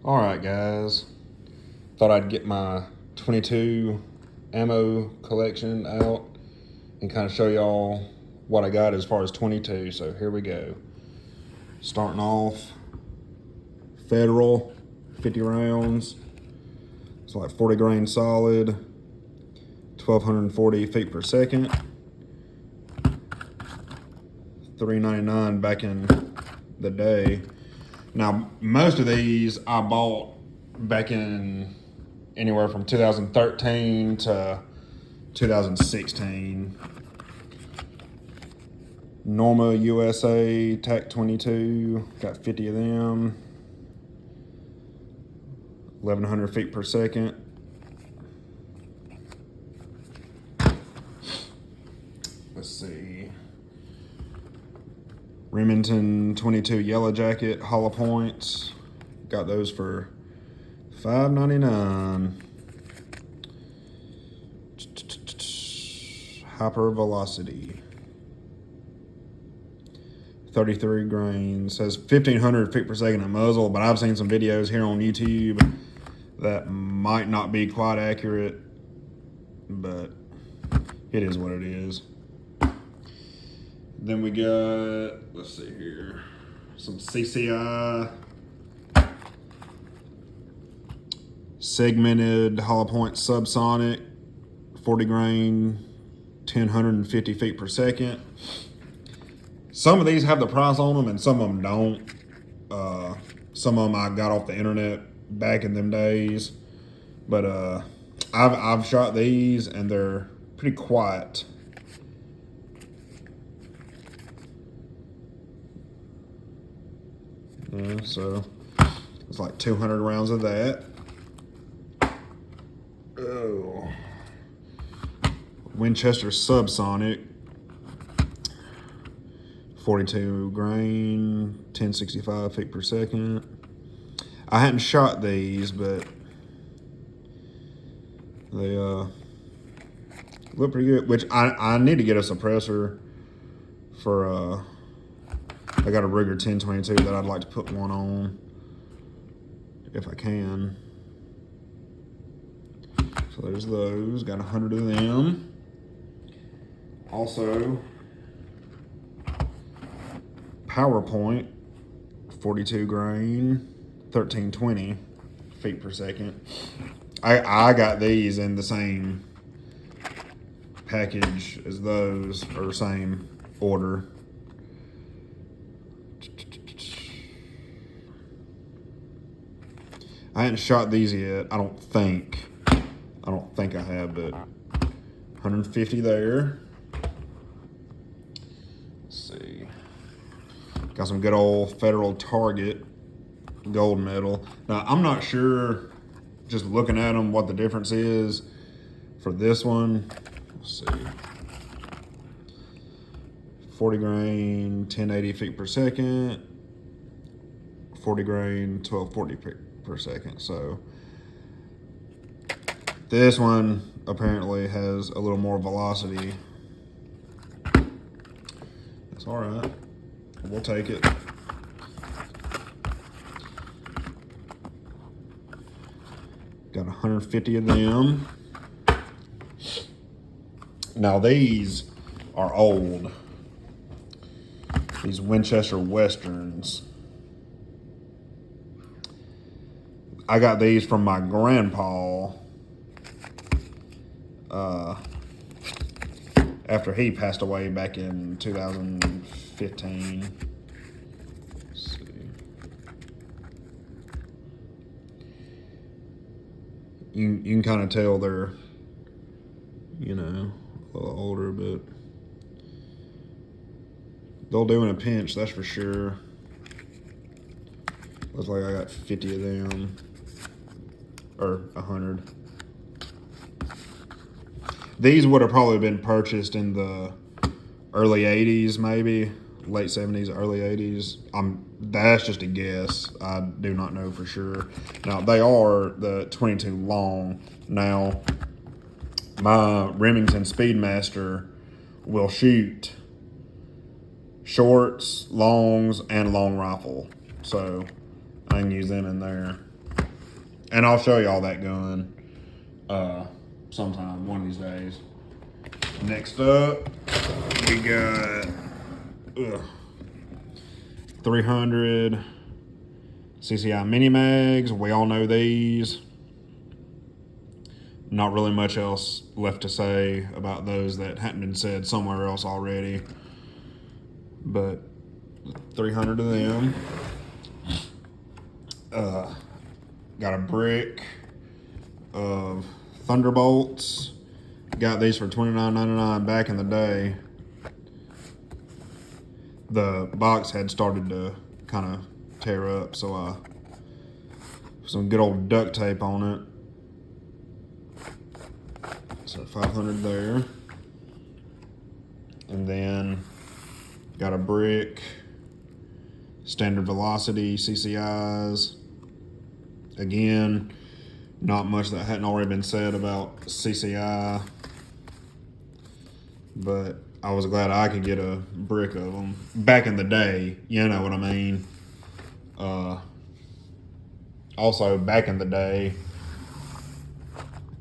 All right, guys. Thought I'd get my 22 ammo collection out and kind of show y'all what I got as far as 22. So here we go. Starting off, Federal, 50 rounds. It's like 40 grain solid, 1,240 feet per second. $3.99 back in the day. Now, most of these I bought back in anywhere from 2013 to 2016. Norma USA TAC 22, got 50 of them. 1,100 feet per second. Let's see. Remington 22 Yellow Jacket Hollow Points. Got those for $5.99. Hyper Velocity. 33 grain. Says 1,500 feet per second a muzzle, but I've seen some videos here on YouTube that might not be quite accurate, but it is what it is. Then we got, let's see here, some CCI segmented hollow point subsonic, 40 grain, 1,050 feet per second. Some of these have the price on them and some of them don't. Some of them I got off the internet back in them days, but I've shot these and they're pretty quiet. Yeah, so it's like 200 rounds of that. Oh, Winchester Subsonic, 42 grain, 1,065 feet per second. I hadn't shot these, but they look pretty good. Which I need to get a suppressor for I got a Ruger 1022 that I'd like to put one on if I can. So there's those. Got 100 of them. Also, PowerPoint, 42 grain, 1,320 feet per second. I got these in the same package as those, or same order. I hadn't shot these yet. I don't think I have, but 150 there. Let's see. Got some good old Federal Target gold medal. Now, I'm not sure, just looking at them, what the difference is for this one. Let's see. 40 grain, 1,080 feet per second. 40 grain, 1,240 per second. So this one apparently has a little more velocity. That's all right. We'll take it. Got 150 of them. Now these are old. These Winchester Westerns. I got these from my grandpa after he passed away back in 2015. Let's see. You can kind of tell they're, a little older, but they'll do in a pinch, that's for sure. Looks like I got 50 of them, or 100. These would have probably been purchased in the early 80s, maybe late 70s, early 80s. That's just a guess. I do not know for sure. Now, they are the 22 long. Now, my Remington Speedmaster will shoot shorts, longs, and long rifle. So I can use them in there. And I'll show you all that gun sometime, one of these days. Next up, we got 300 CCI mini mags. We all know these. Not really much else left to say about those that hadn't been said somewhere else already. But 300 of them. Got a brick of Thunderbolts. Got these for $29.99 back in the day. The box had started to kind of tear up, so I some good old duct tape on it. So 500 there. And then got a brick, standard velocity CCIs. Again, not much that hadn't already been said about CCI, but I was glad I could get a brick of them back in the day. You know what I mean? Also, back in the day,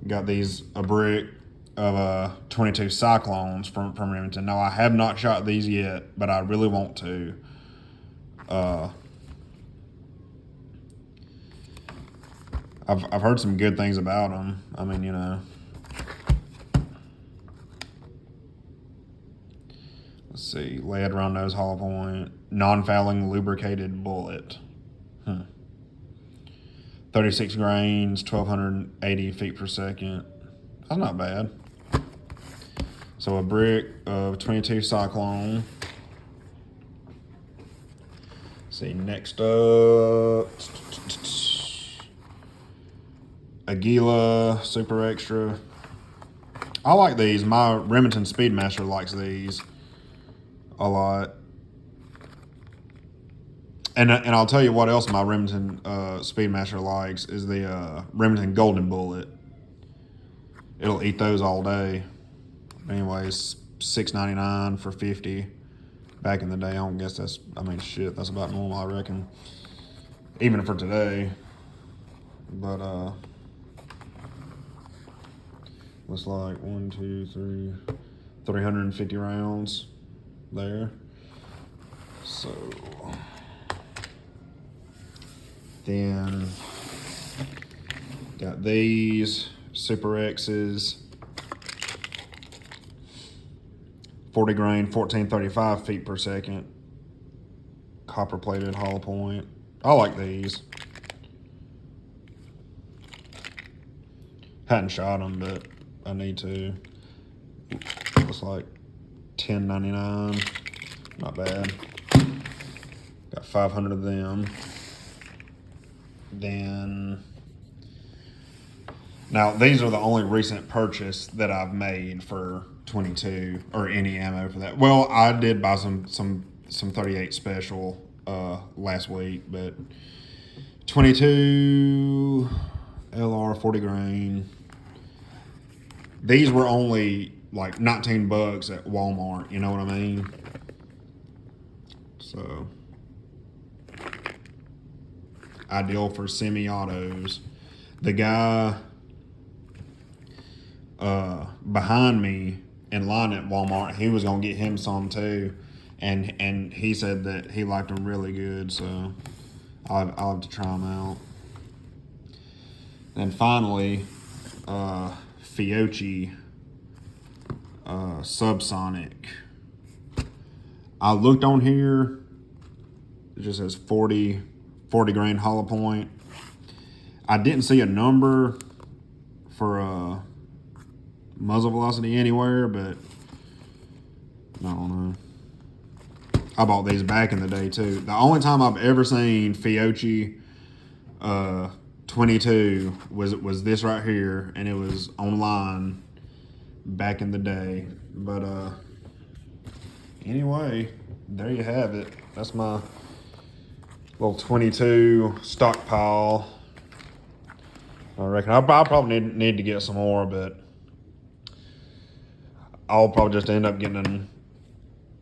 got a brick of 22 Cyclones from Remington. Now, I have not shot these yet, but I really want to. I've heard some good things about them. I mean, you know. Let's see. Lead round nose hollow point. Non-fouling lubricated bullet. 36 grains, 1,280 feet per second. That's not bad. So a brick of 22 Cyclone. Let's see, next up. Aguila Super Extra. I like these. My Remington Speedmaster likes these a lot. And I'll tell you what else my Remington Speedmaster likes is the Remington Golden Bullet. It'll eat those all day. Anyways, $6.99 for 50. Back in the day, I don't guess that's, I mean, shit, that's about normal, I reckon. Even for today. But, looks like 350 rounds there. So, then got these Super X's, 40 grain, 1435 feet per second, copper plated hollow point. I like these. Hadn't shot them, but I need to. Looks like $10.99. Not bad. Got 500 of them. Then, now these are the only recent purchase that I've made for 22 or any ammo for that. Well, I did buy some 38 special last week, but 22 LR 40 grain. These were only like $19 at Walmart, you know what I mean? So, ideal for semi-autos. The guy behind me in line at Walmart, he was gonna get him some too, and he said that he liked them really good, so I'll have to try them out. And finally, Fiocchi Subsonic. I looked on here, it just says 40 grain hollow point. I didn't see a number for muzzle velocity anywhere, but I don't know. I bought these back in the day too. The only time I've ever seen Fiocchi 22 was this right here, and it was online back in the day. But anyway, there you have it. That's my little 22 stockpile. I reckon I'll probably need to get some more, but I'll probably just end up getting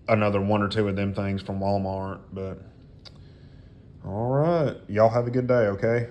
another one or two of them things from Walmart. But all right, y'all have a good day, okay?